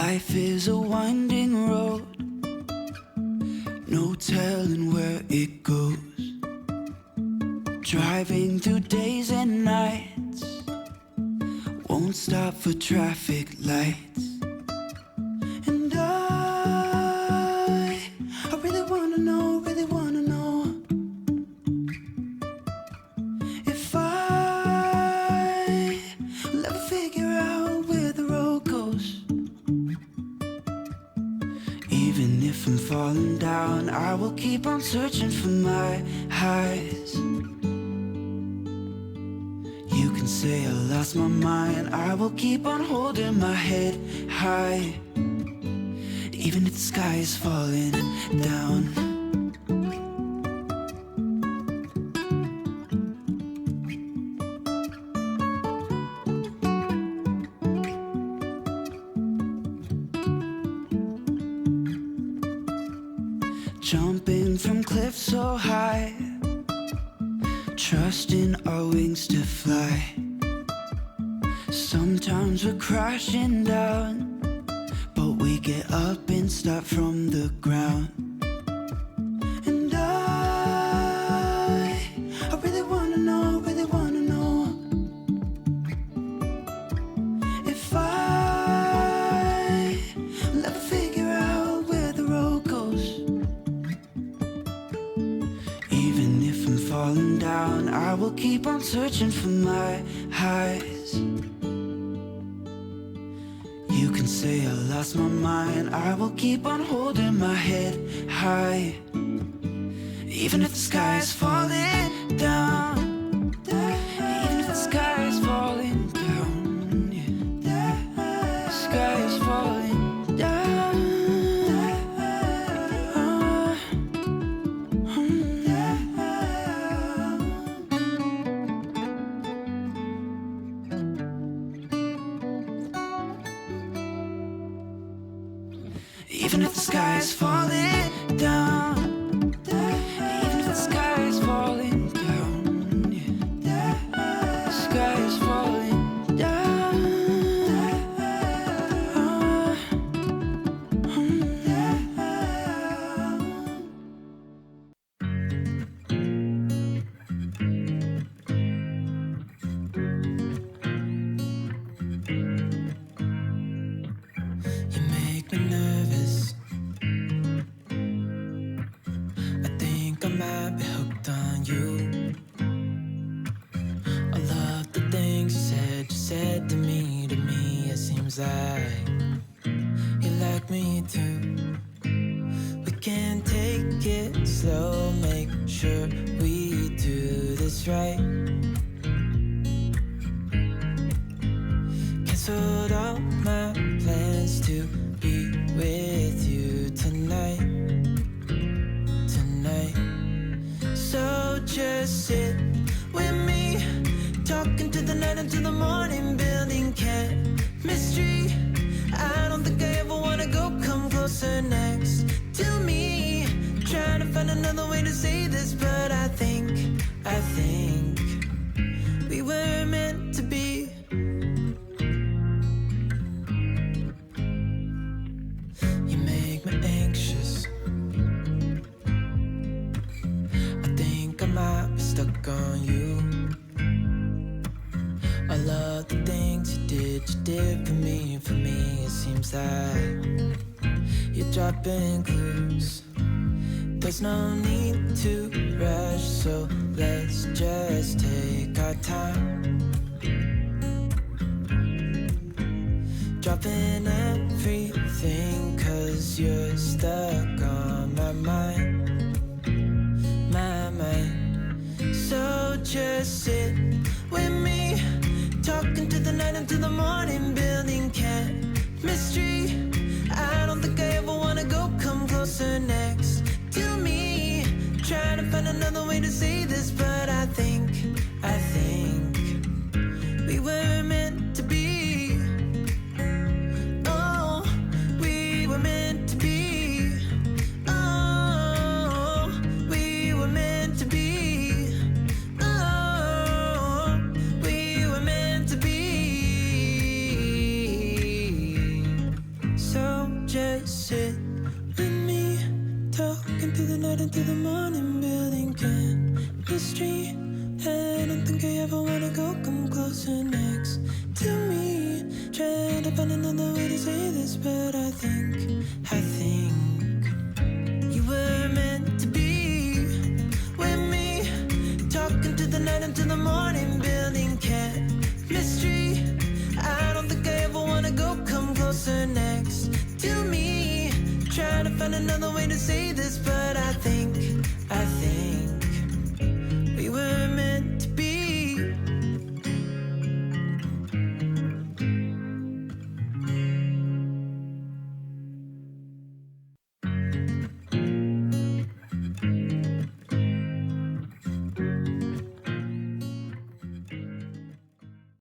Life is a winding road, no telling where it goes. Driving through days and nights, won't stop for traffic lights. And I really wanna know, if I'll ever figure out where the road goes. Even if I'm falling down, I will keep on searching for my highs. You can say I lost my mind, I will keep on holding my head high. Even if the sky is falling down. Jumping from cliffs so high, trusting our wings to fly. Sometimes we're crashing down, but we get up and start from the ground. And I really wanna know, if I'll ever figure out where the road goes. Even if I'm falling down, I will keep on searching for my highs. You can say I lost my mind, I will keep on holding my head high. Even if the sky is falling down, even if the sky is falling down, yeah. The sky is falling down. Even if the sky is falling down, even if the sky is falling down, yeah. The sky is falling down. You make me nervous. I think I might be hooked on you. All of the things you said to me, it seems like you like me too. We can take it slow, make sure we do this right. Canceled all my plans to be with you tonight. So just sit with me, talking to the night until the morning, building chemistry. I don't think I ever wanna go, come closer next to me. Trying to find another way to say this, but I think we were meant to be. You make me anxious. I think I might be stuck on you. All of the things you did for me, it seems like you're dropping clues. There's no need to rush, so let's just take our time. Dropping everything, 'cause you're stuck on my mind. So just sit with me, talking to the night until the morning, building chemistry. I don't think I ever wanna go, come closer next to me. Trying to find another way to say this, but I think we were meant to be. Oh, we were meant to be. Oh, we were meant to be. sit with me, talking through the night into the morning, building chemistry. I don't think I ever wanna go come closer next to me. Trying to find another way to say this, but I think you were meant to be with me, talking to the night until the morning, building chemistry. I don't think I ever wanna go come closer next to me. Trying to find another way to say this, but I think we were meant